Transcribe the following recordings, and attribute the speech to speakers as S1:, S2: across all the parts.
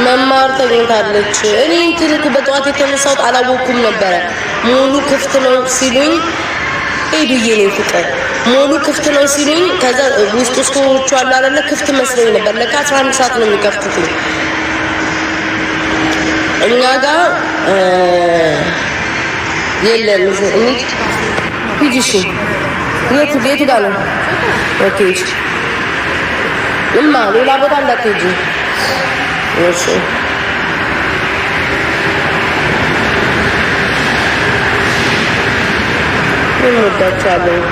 S1: መማር ተኝታለች። እኔ እንትልኩ በጠዋት የተነሳሁት አላወኩም ነበረ። ሙሉ ክፍት ነው ሲሉኝ ሄዱዬ ነው ፍቅር ሙሉ ክፍት ነው ሲሉኝ ከዛ ውስጥ ስቶሮቹ አሉ አይደለ ክፍት መስሎኝ ነበር። ለካ 11 ሰዓት ነው የሚከፍቱት። እኛ ጋር የለም። እኔ ሂጂሽ የት ጋር ነው? ኦኬ እማ ሌላ ቦታ እንዳትሄጂ እሺ። እንወዳቸዋለን።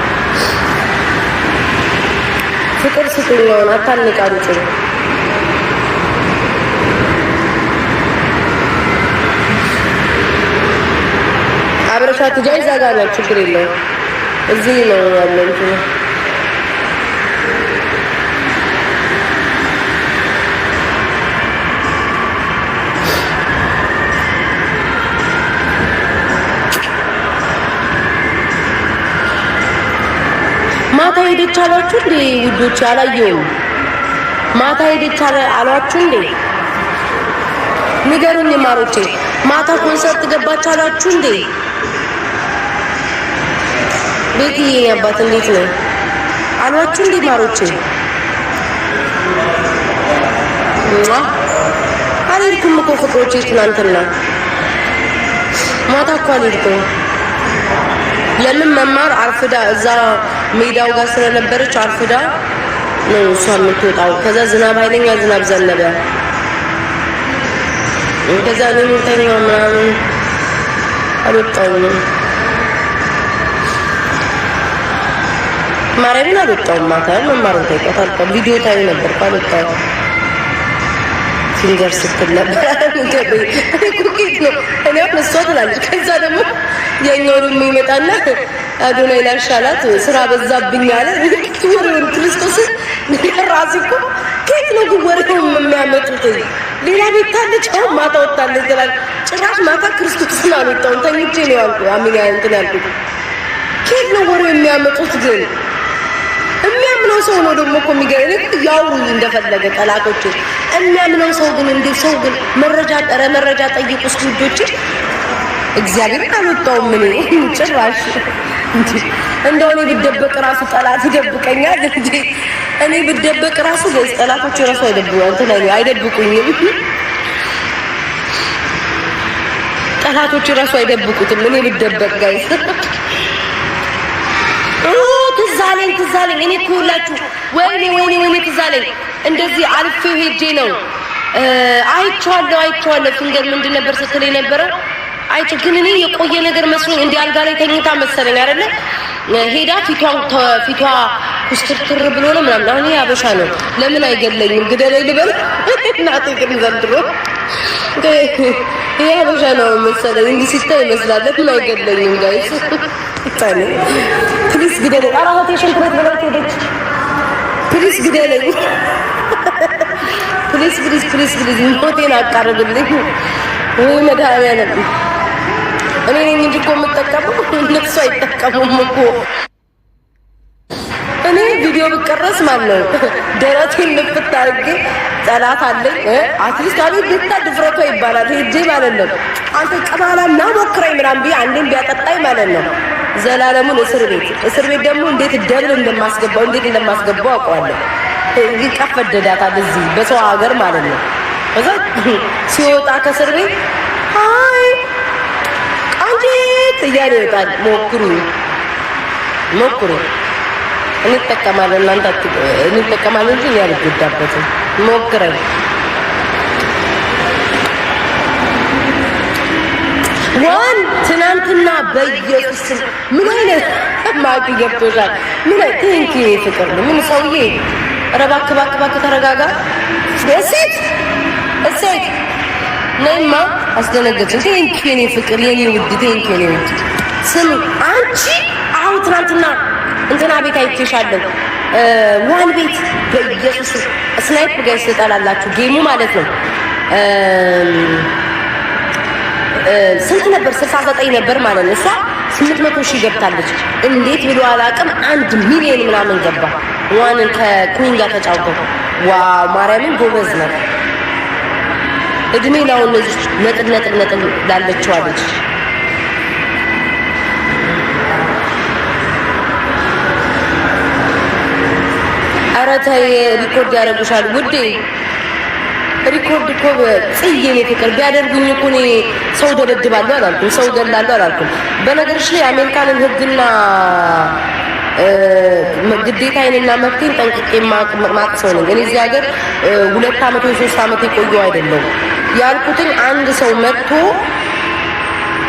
S1: ፍቅር ስጡኝ ነው አታንቃንጭ። አብረሻት ጃይ እዛ ጋር ነው ችግር የለውም። እዚህ ነው ያለው እንትን ማታ ሄደች አሏችሁ እንዴ ውዶች? አላየሁም። ማታ ሄደች አሏችሁ እንዴ? ንገሩኝ ማሮቼ። ማታ ኮንሰርት ገባች አሏችሁ እንዴ? ቤትዬ አባት እንዴት ነው አሏችሁ እንዴ ማሮቼ? አልሄድኩም እኮ ፍቅሮቼ። ትናንትና ማታ እኮ አልሄድኩም። ለምን መማር አርፍዳ እዛ ሜዳው ጋር ስለነበረች አርፍዳ ነው እሷ የምትወጣው። ከዛ ዝናብ ኃይለኛ ዝናብ ዘነበ። ከዛ እኔ ተኛው ምናምን አልወጣሁም። ማርያምን አልወጣሁም። ማታ መማሩን ታይቀታል። ቪዲዮ ታዩ ነበር አልወጣሁም። ፊንገር ስትል ነበር ኩኪት ነው እኔ አፍነሷ ትላለች። ከዛ ደግሞ የኛው የሚመጣና አዶናይ ላሻላት ስራ በዛብኝ አለ። ወሬውን ክርስቶስ ራስ እኮ ከየት ነው ወሬው የሚያመጡት? ሌላ ቤት ታለች። አሁን ማታ ወጣለች ይላል። ጭራሽ ማታ ክርስቶስን አልወጣሁም ተኝቼ ነው ያልኩ። አሚና እንትን ያልኩት ከየት ነው ወሬው የሚያመጡት? ግን የሚያምነው ሰው ነው ደግሞ እኮ የሚገርም ያው እንደፈለገ ጠላቶች የሚያምነው ሰው ግን እንዴ ሰው ግን መረጃ ጠይቁ እስኪ ውዶች። እግዚአብሔርን አልወጣሁም ምን ጭራሽ እንደው እኔ ብደበቅ ራሱ ጠላት ይደብቀኛል እንዴ? እኔ ብደበቅ ራሱ ጋይስ ጠላቶች ራሱ አይደብቁኝም። ጠላቶች ራሱ አይደብቁትም። እኔ ብደበቅ ጋይስ ትዛለኝ እኔ እኮ ሁላችሁ ወይኔ ትዛለኝ። እንደዚህ አልፌው ሄጄ ነው አይቼዋለሁ። ፍንገር ምንድን ነበር ስትል የነበረው አይቼ ግን እኔ የቆየ ነገር መስሎኝ እንዲህ አልጋ ላይ ተኝታ መሰለኝ አይደለ? ሄዳ ፊቷ ኩስትርትር ብሎ ነው ምናምን። አሁን ያበሻ ነው ለምን አይገለኝም? ግደለኝ ልበል እናቴ ግን ዘንድሮ ያበሻ ነው መሰለኝ እንዲህ ሲታይ ይመስላል። ለምን አይገለኝም ጋይስ? ታኔ ፕሊስ ግደለኝ። አራቴ ሽንኩርት በላት ሄደች። ፕሊስ ግደለኝ ፕሊስ ሞቴን አቃርብልኝ ወይ መድኃኒዓለም። እኔ ነኝ እንጂ እኮ የምጠቀመው እነሱ አይጠቀሙም እኮ። እኔ ቪዲዮ ብቀረስ ማለት ነው ደረቴን ልፍት አድርጌ ጠላት አለኝ አትሊስት አቤት ቤታ ድፍረቷ ይባላል ሄጄ ማለት ነው አንተ ቀባላና ሞክረኝ ምናምን ብዬ አንዴን ቢያጠጣኝ ማለት ነው ዘላለሙን እስር ቤት ደግሞ እንዴት ደብል እንደማስገባው አውቀዋለሁ። ይቀፈደዳታል እዚህ በሰው ሀገር ማለት ነው። ከዛ ሲወጣ ከእስር ቤት አይ አንቺት እያለ ይወጣል። ሞክሩ እንጠቀማለን እናንተ እንጠቀማለን እንጂ ያልጎዳበትም ሞክረን ዋን ትናንትና በኢየሱስ ምን አይነት ማቂ ገብቶሻል? ምን ቴንኪ ፍቅር ነው ምን ሰውዬ ረባክ ተረጋጋ። እሴት ነይማ አስደነገጥሽ። ቴንኪ የኔ ፍቅር የኔ ውድ ቴንኪ የኔ ውድ። ስሚ አንቺ አሁን ትናንትና እንትና ቤት አይቼሻለሁ ዋን ቤት በኢየሱስ ስናይፕ ጋይስ ትጠላላችሁ ጌሙ ማለት ነው። ስንት ነበር? 69 ነበር ማለት ነው። እሷ 800,000 ገብታለች። እንዴት ብሎ አላውቅም። 1 ሚሊዮን ምናምን ገባ። ዋንን ከኩዊን ጋር ተጫውተው ዋው ማርያምን ጎበዝ ነው። እድሜ ነው ለዚህ ነጥብ ላለችው አለች። ኧረ ተይ ሪኮርድ ያደርጉሻል ውዴ። ሪኮርድ እኮ ጽዬ ነው ፍቅር ቢያደርጉኝ እኮ እኔ ሰው ደበድባለሁ አላልኩም፣ ሰው ገላለሁ አላልኩም። በነገርሽ ላይ አሜሪካንን ህግና ግዴታዬንና መብቴን ጠንቅቄ ማቅ ሰው ነኝ። እኔ እዚህ ሀገር 2 አመት ወይ 3 አመት የቆየሁ አይደለም ያልኩትኝ። አንድ ሰው መጥቶ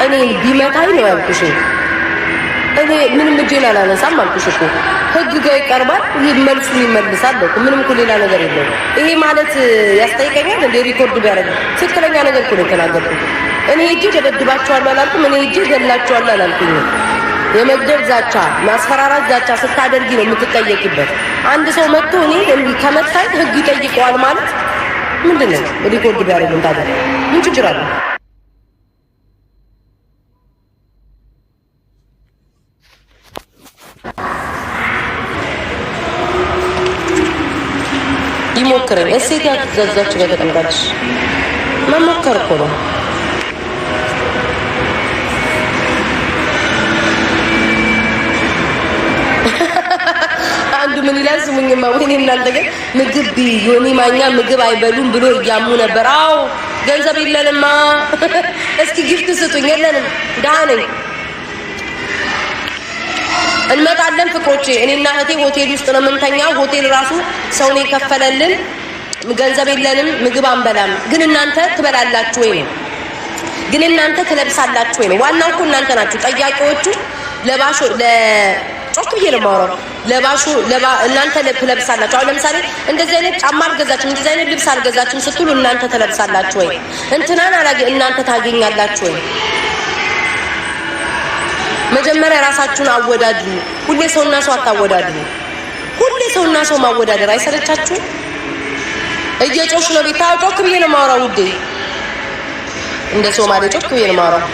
S1: እኔ ቢመታኝ ነው ያልኩሽ። እኔ ምንም እጄን አላነሳም አልኩሽ እኮ። ህግ ጋር ይቀርባል፣ መልሱን ይመልሳል እኮ። ምንም እኮ ሌላ ነገር የለም። ይሄ ማለት ያስጠይቀኛል እንደ ሪኮርድ ቢያደርግ ትክክለኛ ነገር እኮ ነው የተናገርኩት። እኔ እጄ ደበድባቸዋለሁ አላልኩም። እኔ እጄ ገላቸዋለሁ አላልኩኝ። የመግደል ዛቻ፣ ማስፈራራት ዛቻ ስታደርጊ ነው የምትጠየቂበት። አንድ ሰው መጥቶ እኔ እንዲህ ከመታኝ ህግ ይጠይቀዋል ማለት ምንድነው? ሪኮርድ ቢያደርግ እንታደር ምን ችግር አለ? ይሞክረኝ። እሴት ያዛዛች ላይ ተቀምጣለች። መሞከር እኮ ነው። አንዱ ምን ይላል ስሙኝማ፣ ወይኔ እናንተ ግን ምግብ ቢዮኒ ማኛ ምግብ አይበሉም ብሎ እያሙ ነበር። አዎ ገንዘብ የለንማ። እስኪ ጊፍት ስጡኝ። የለንም፣ ደህና ነኝ። እንመጣለን ፍቅሮቼ። እኔና እህቴ ሆቴል ውስጥ ነው የምንተኛው። ሆቴል ራሱ ሰው ነው የከፈለልን። ገንዘብ የለንም፣ ምግብ አንበላም። ግን እናንተ ትበላላችሁ ወይ ነው? ግን እናንተ ትለብሳላችሁ ወይ ነው? ዋናው እኮ እናንተ ናችሁ ጠያቂዎቹ። ለባሹ ጮክ ብዬ ነው የማወራው። ለባሹ እናንተ ትለብሳላችሁ። አሁን ለምሳሌ እንደዚህ አይነት ጫማ አልገዛችም፣ እንደዚህ አይነት ልብስ አልገዛችም ስትሉ እናንተ ትለብሳላችሁ ወይ? እንትናን እናንተ ታገኛላችሁ ወይ? መጀመሪያ ራሳችሁን አወዳድሩ። ሁሌ ሰውና ሰው አታወዳድሩ። ሁሌ ሰውና ሰው ማወዳደር አይሰለቻችሁም? እየጮሽ ነው ቤታ። ጮክ ብዬ ነው የማወራው ውዴ። እንደ ሶማሌ ጮክ ብዬ ነው የማወራው።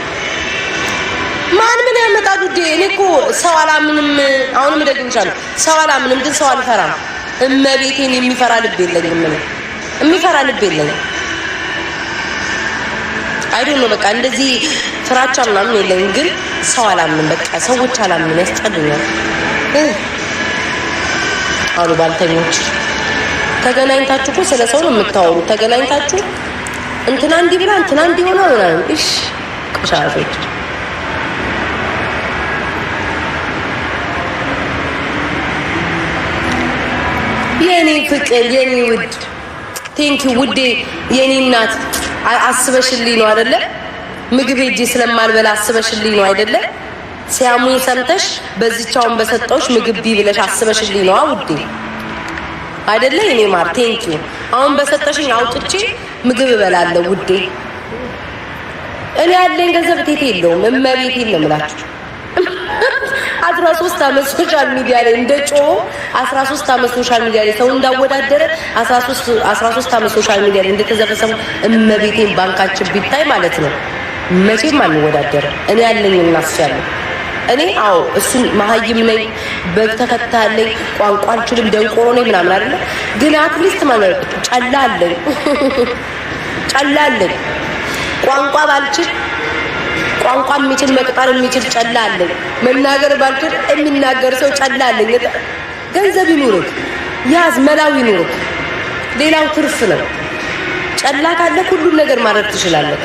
S1: ማን ምን ያመጣል ውዴ? እኔ እኮ ሰው አላምንም። አሁንም ደግምሻለሁ፣ ሰው አላምንም፣ ግን ሰው አልፈራም። እመቤቴን የሚፈራ ልብ የለኝም። ምን የሚፈራ ልብ የለኝም። አይዶን ነው በቃ እንደዚህ ፍራቻ ምናምን የለኝም፣ ግን ሰው አላምንም። በቃ ሰዎች አላምንም፣ ያስጠሉኛል። አሉ ባልተኞች ተገናኝታችሁ እኮ ስለ ሰው ነው የምታወሩ። ተገናኝታችሁ እንትና እንዲህ ብላ እንትና እንዲህ ሆነ ምናምን። እሺ ቆሻሾች። የኔ ፍቅር የኔ ውድ ቴንኪው ውዴ፣ የኔ እናት አስበሽልኝ ነው አይደለ? ምግብ ሄጄ ስለማልበላ አስበሽልኝ ነው አይደለ? ሲያሙኝ ሰምተሽ በዚቻውን በሰጠውሽ ምግብ ብለሽ አስበሽልኝ ነው ውዴ አይደለ? የኔ ማር ቴንኪው። አሁን በሰጠሽኝ አውጥቼ ምግብ እበላለሁ ውዴ። እኔ ያለኝ ገንዘብ ቴቴ የለውም። እመቤቴ ነው የምላችሁ። 13 አመት ሶሻል ሚዲያ ላይ እንደጮ 13 አመት ሶሻል ሚዲያ ላይ ሰው እንዳወዳደረ 13 አመት ሶሻል ሚዲያ ላይ እንደተዘፈሰሙ እመቤቴን ባንካችን ቢታይ ማለት ነው መቼም አንወዳደር። እኔ ያለኝ እናስቻለሁ። እኔ አዎ እሱን መሀይም ነኝ፣ በተከታለኝ፣ ቋንቋ አልችልም፣ ደንቆሮ ነኝ ምናምን አይደለ? ግን አትሊስት ማለት ጨላለኝ ቋንቋ ባልችል ቋንቋ የሚችል መቅጠር የሚችል ጨላለኝ። መናገር ባልችል የሚናገር ሰው ጨላለኝ። ገንዘብ ይኑርክ፣ ያዝ መላው ይኑርክ፣ ሌላው ትርፍ ነው። ጨላ ካለ ሁሉን ነገር ማድረግ ትችላለህ።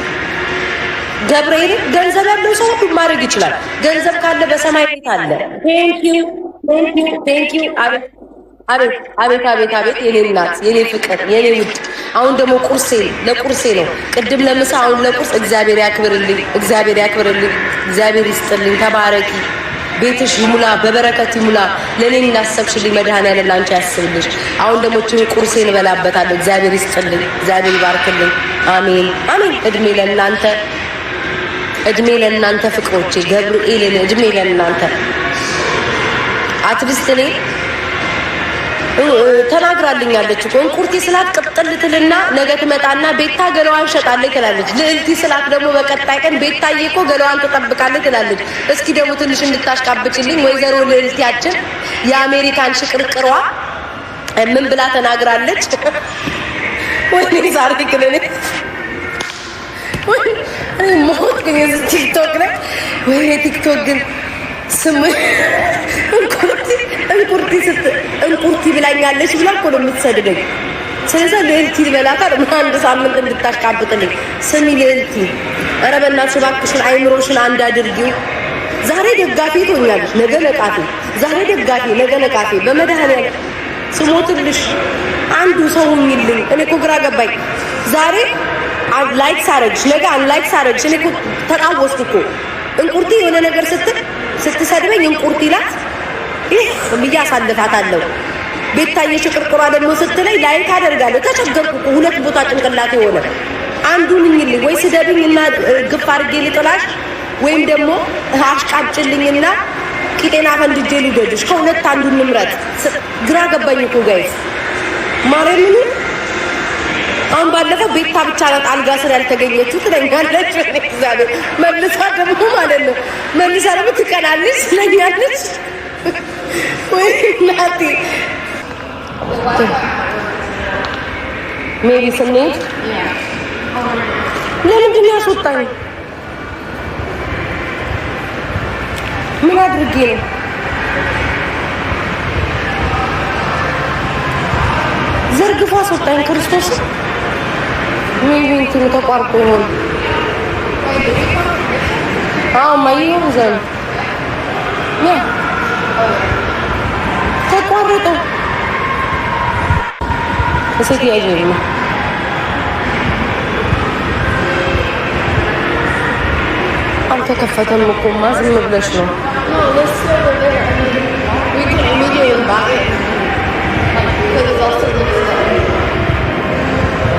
S1: ገብርኤል ገንዘብ ያለው ሰው ሁሉ ማድረግ ይችላል። ገንዘብ ካለ በሰማይ ቤት አለ። ቴንኪው አቤት የኔ እናት የኔ ፍቅር የኔ ውድ። አሁን ደግሞ ለቁርሴ ነው። ቅድም ለምሳ አሁን ለቁርስ። እግዚአብሔር ያክብርልኝ፣ እግዚአብሔር ይስጥልኝ። ተባረኪ፣ ቤትሽ ይሙላ፣ በበረከት ይሙላ። ለኔ እንዳሰብሽልኝ መድኃኒዓለም ላንቺ ያስብልሽ። አሁን ደግሞ ቁርሴን እበላበታለሁ። እግዚአብሔር ይስጥልኝ፣ እግዚአብሔር ይባርክልኝ። አሜን። እድሜ ለእናንተ ፍቅሮቼ፣ ገብርኤልን እድሜ ለእናንተ። አትሊስት እኔ ተናግራልኛለች እኮ እንቁርቲ ስላት ቅጥል ትልና ነገ ትመጣና ቤታ ገለዋን ሸጣለች ትላለች። ልዕልቲ ስላት ደግሞ በቀጣይ ቀን ቤታዬ እኮ ገለዋን ትጠብቃለች ትላለች። እስኪ ደግሞ ትንሽ እንድታሽቃብጭልኝ ወይዘሮ ልዕልቲያችን የአሜሪካን ሽቅርቅሯ ምን ብላ ተናግራለች? ወይኔ ዛሬ ግን እኔ ሞት ግን የዚህ ቲክቶክ ላይ ወይ ቲክቶክ ግን ስም እንቁርቲ ብላኛለች ብላ እኮ ነው የምትሰድበኝ። ስለዚህ ልዕልቲ ልበላታል አንድ ሳምንት እንድታሽቃብጥልኝ። ስሚ ልዕልቲ፣ ኧረ በእናትሽ እባክሽን አይምሮሽን አንድ አድርጊው። ዛሬ ደጋፊ ትሆኛለሽ፣ ነገ ነቃፊ። ዛሬ ደጋፊ፣ ነገ ነቃፊ። በመድኃኒዓለም ስሞትልሽ አንዱ ሰው ሁኚልኝ። እኔ እኮ ግራ ገባኝ። ዛሬ ላይክ ሳረግሽ፣ ነገ አንላይክ ሳረግሽ። እኔ እኮ ተቃወስኩ እኮ። እንቁርቲ የሆነ ነገር ስትሰድበኝ እንቁርቲ ላት ይህ ብዬ አሳልፋታለሁ። ቤታዬ ሽቅርቅሯ ደግሞ ስትለኝ ላይክ አደርጋለሁ። ተቸገርኩ እኮ ሁለት ቦታ ጭንቅላት የሆነ አንዱን ሁኚልኝ። ወይ ስደብኝና ግፍ አድርጌ ልጥላሽ ወይም ደግሞ አሽቃጭልኝና ቂጤና ፈንድጄ ልውደድሽ። ከሁለት አንዱን ንምረጥ። ግራ ገባኝ እኮ ጋይስ ማርያምን። አሁን ባለፈው ቤታ ብቻ ናት አልጋ ስር ያልተገኘችው ትለኛለች። እግዚአብሔር መልሳ ደግሞ ማለት ነው መልሳ ደግሞ ትቀናለች ትለኛለች። ወይ ናቲ ሜቢ ስንሄድ ለምንድን ነው ያስወጣኝ? ምን አድርጌ ነው? ዘርግፎ አስወጣኝ። ክርስቶስ ሜቢ እንትኑ ተቋርጦ ይሆን? አዎ ማየው ዘን ያ ተቋርጦ እሴት ያጀኝ ነው። አልተከፈተም እኮ ዝም ብለሽ ነው።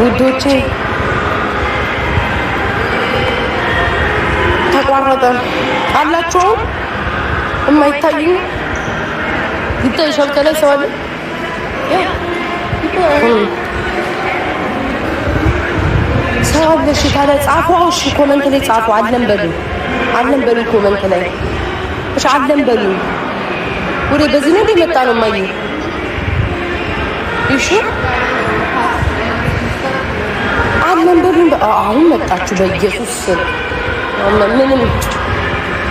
S1: ውዶቼ ተቋረጠ አላችሁ። የማይታይኝ ይታይሻል። ከላይ ሰው አለ። ሰው አለ። እሺ ታዲያ ጻፉ። እሺ ኮመንት ላይ ጻፉ። አለን በሉ ኮመንት ላይ እሺ አለን በሉ። ወደ በዚህ ነው የመጣ ነው ማይ እሺ አለን በሉ። አሁን መጣችሁ በኢየሱስ ምንም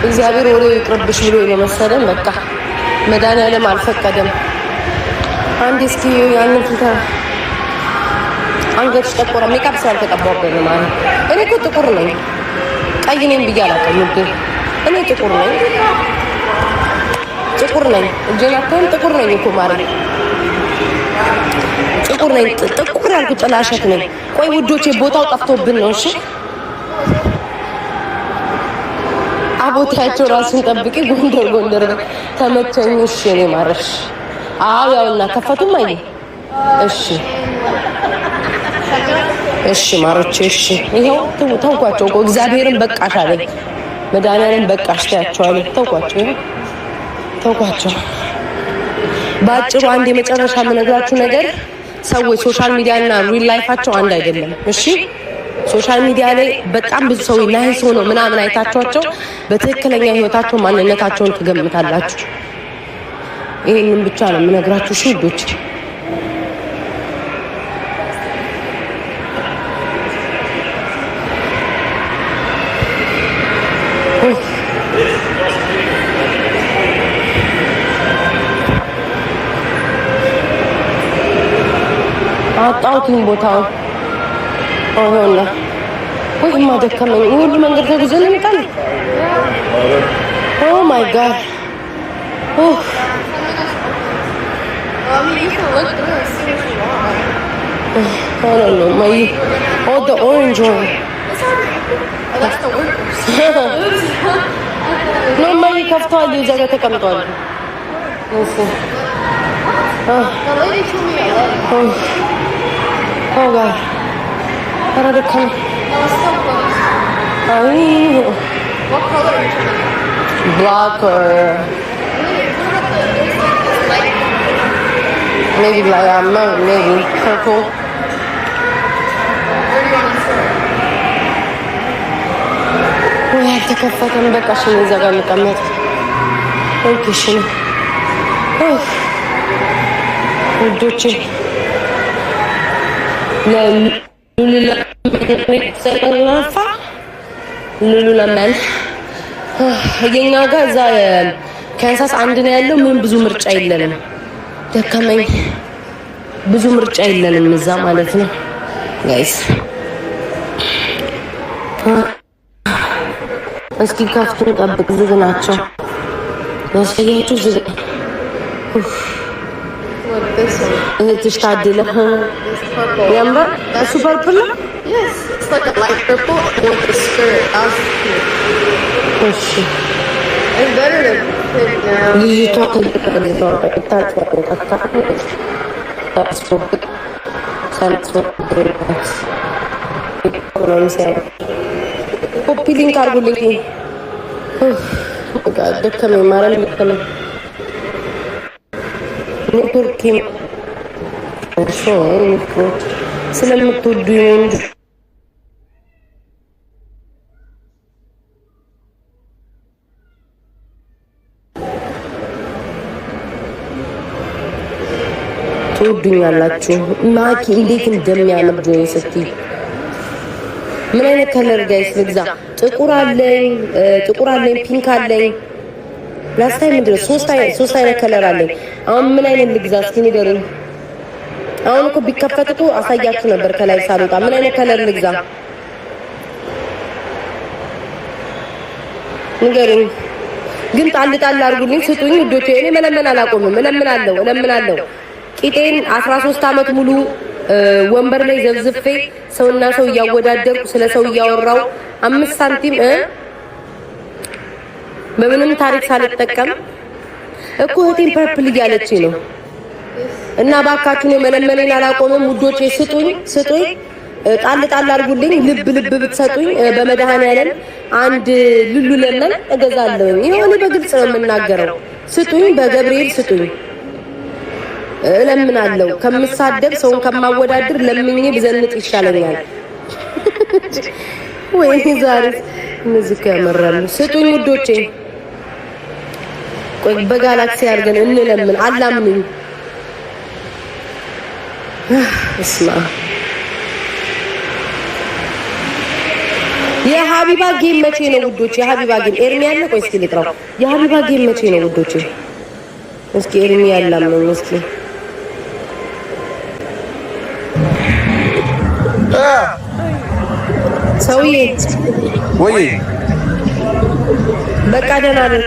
S1: እግዚአብሔር ወሬ ይቅርብሽ ብሎ የመሰለን በቃ መድኃኒዓለም አልፈቀደም። አንድ እስኪ ያንን ፊታ አንገትሽ ጠቆረ። ሜካፕ ስላልተቀባሁበት ነው ማለት። እኔ እኮ ጥቁር ነኝ፣ ቀይ ነኝ ብዬ አላውቅም ውዴ። እኔ ጥቁር ነኝ። እጄናቸውን ጥቁር ነኝ እኮ ማለት ጥቁር ነኝ። ጥቁር ያልኩት ጥላሸት ነኝ። ቆይ ውዶቼ ቦታው ጠፍቶብን ነው። እሺ አቦታቸው ራስን ጠብቂ። ጎንደር ተመቸኝ። እሺ እኔ ማረሽ። አዎ ያውና ከፈቱም አይ እሺ ማሮቼ እሺ። ይሄው ተውኳቸው እኮ እግዚአብሔርን በቃሽ አለኝ። መድኃኒዓለም በቃሽ ታያቸዋለሁ። ተውኳቸው። በአጭሩ አንድ የመጨረሻ የምነግራችሁ ነገር ሰዎች ሶሻል ሚዲያ እና ሪል ላይፋቸው አንድ አይደለም። እሺ ሶሻል ሚዲያ ላይ በጣም ብዙ ሰው ናይስ ሆኖ ምናምን አይታችኋቸው በትክክለኛ ህይወታቸው ማንነታቸውን ትገምታላችሁ። ይሄንን ብቻ ነው የምነግራችሁ። እሺ ውዶች አጣውትን ቦታው ኦሆና ወይማ ደከመኝ። ሁሉ መንገድ ተጉዘን እንጣል። ኦ ማይ ጋድ I don't know, the orange one. That's the workers. No, my kaftal is a tekamtol. The lady told me I love it. Oh God. What are the colors? No, it's still close. What color are you trying to get? Black or... maybe like maybe purple. We have to cut fucking back. I should have gone to come out. Okay, she. Oh, do you? ሉሉለመን የኛ ጋር እዛ ካንሳስ አንድ ነው ያለው። ምን ብዙ ምርጫ የለንም። ደከመኝ። ብዙ ምርጫ የለንም እዛ ማለት ነው ጋይስ። እስኪ ካፍቱን ጠብቅ። ዝግ ናቸው ያሳያችሁ። ዝግ እህትሽ ታድለ ያምራል። እሱ ፐርፕል ነው። እሺ ልጅቷ ኮፒ ሊንክ አድርጉልኝ። ደከመኝ ማርያም ደከመኝ። ኔትወርክ ስለምትወዱኝ ትወዱኛላችሁ። ማኪ እንዴት እንደሚያምር ጆይ ስትይ ምን አይነት ከለር ጋይስ ልግዛ? ጥቁር አለኝ፣ ፒንክ አለኝ። ላስት ታይም ምንድነው ሶስት አይነት ከለር አለኝ። አሁን ምን አይነት ልግዛ እስኪ ንገሩኝ። አሁን እኮ ቢከፈት እኮ አሳያችሁ ነበር ከላይ ሳልወጣ። ምን አይነት ከለር ልግዛ ንገሩኝ። ግን ጣል አድርጉልኝ፣ ስጡኝ ውዶቼ። እኔ መለመን አላቆምም። እለምናለሁ። ቂጤን 13 ዓመት ሙሉ ወንበር ላይ ዘብዝፌ ሰውና ሰው እያወዳደርኩ ስለ ሰው እያወራው 5 ሳንቲም በምንም ታሪክ ሳልጠቀም እኮ እህቴን ፐርፕል እያለች ነው። እና ባካችሁ ነው መለመኔን አላቆምም ውዶቼ። ስጡኝ ጣል አድርጉልኝ። ልብ ብትሰጡኝ በመድኃኒዓለም አንድ ሉሉለመን እገዛለሁ። ይሄን በግልጽ ነው የምናገረው። ስጡኝ፣ በገብርኤል ስጡኝ። እለምናለሁ። ከምሳደብ ሰውን ከማወዳደር ለምኜ ብዘንጥ ይሻለኛል። ወይ ዛሬ እነዚህ ከመራሉ። ስጡኝ ውዶቼ። ቆይ በጋላክሲ አድርገን እንለምን። አላምኑኝ። እስማ የሀቢባ ጌም መቼ ነው ውዶቼ? የሀቢባ ጌም ኤርሚ ያለ። ቆይ እስኪ ልጥራው። የሀቢባ ጌም መቼ ነው ውዶቼ? እስኪ ኤርሚ ያላምነኝ እስኪ ሰውዬ ወይ በቃ ደህና ነኝ።